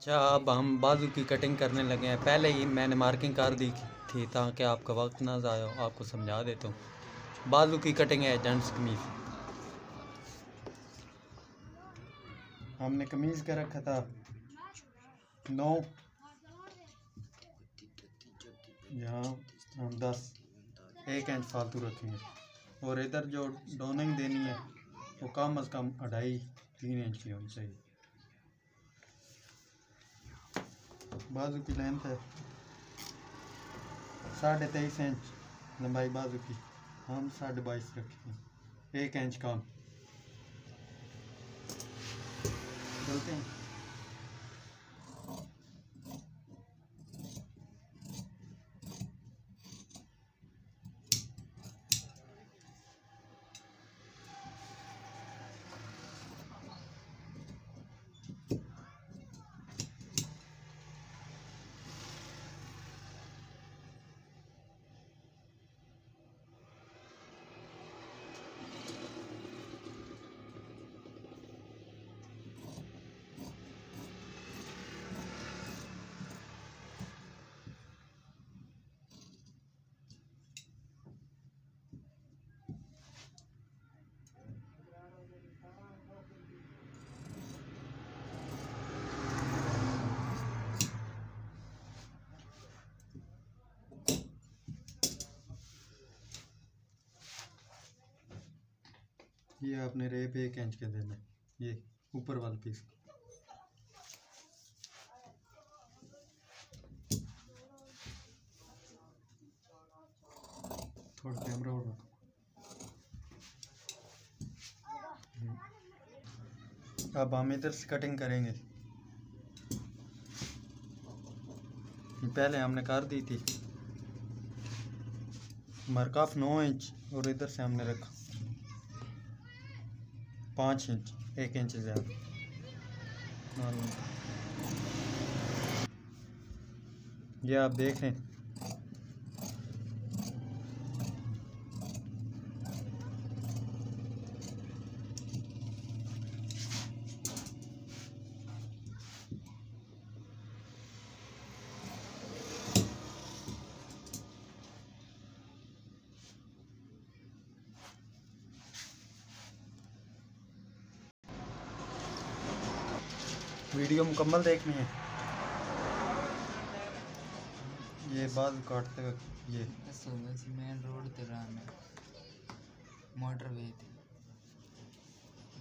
अच्छा, अब हम बाजू की कटिंग करने लगे हैं। पहले ही मैंने मार्किंग कर दी थी ताकि आपका वक्त ना ज़ाया हो। आपको समझा देता हूँ। बाजू की कटिंग है जेंट्स कमीज़। हमने कमीज़ का रखा था 9, यहाँ हम 10, 1 इंच फालतू रखेंगे। और इधर जो डोनिंग देनी है वो कम अज़ कम 2.5-3 इंच की होनी चाहिए। बाजू की लेंथ है 23.5 इंच लंबाई बाजू की, हम 22.5 रखेंगे, 1 इंच कम। चलते हैं। ये आपने रेप 1 इंच के देना है, ये ऊपर वाला पीस। थोड़ा कैमरा और रखो। अब हम इधर से कटिंग करेंगे। पहले हमने कर दी थी मरकफ 9 इंच और इधर से हमने रखा 5 इंच, 1 इंच ज़्यादा। ये आप देख लें। वीडियो मुकम्मल देखनी है। ये बाल काटते वक्त ये मेन रोड ते मोटरवे थी।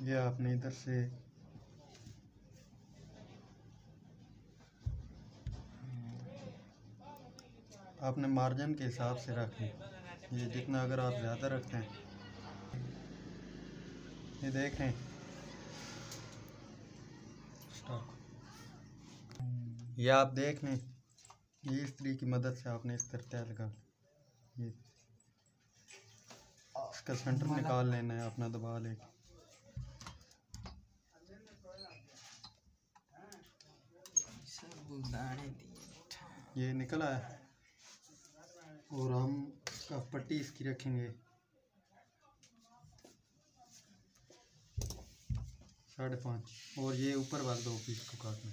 ये आपने इधर से आपने मार्जिन के हिसाब से रखनी। ये जितना अगर आप ज़्यादा रखते हैं, ये देख रहे हैं स्टॉक, ये आप देख लें। ये इस्त्री की मदद से आपने इस तरह तय लगा, ये इसका सेंटर निकाल लेना है, अपना दबा लेके। ये निकल आया और हम इसका पट्टी इसकी रखेंगे 5.5 और ये ऊपर वाले 2 पीस को काटना।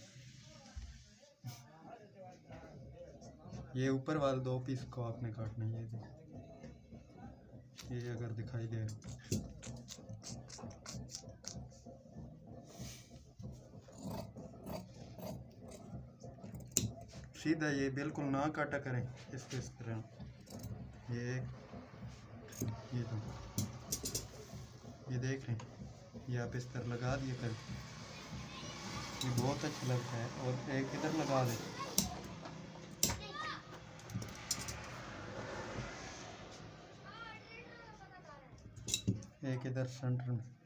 ये ऊपर वाले 2 पीस को आपने काटना है। ये अगर दिखाई दे सीधा, ये बिल्कुल ना काटा करें इसको इस तरह। ये तो ये देख रहे हैं, ये आप इस तरह लगा दिए कर, ये बहुत अच्छा लगता है। और एक इधर लगा दें, एक इधर सेंटर में।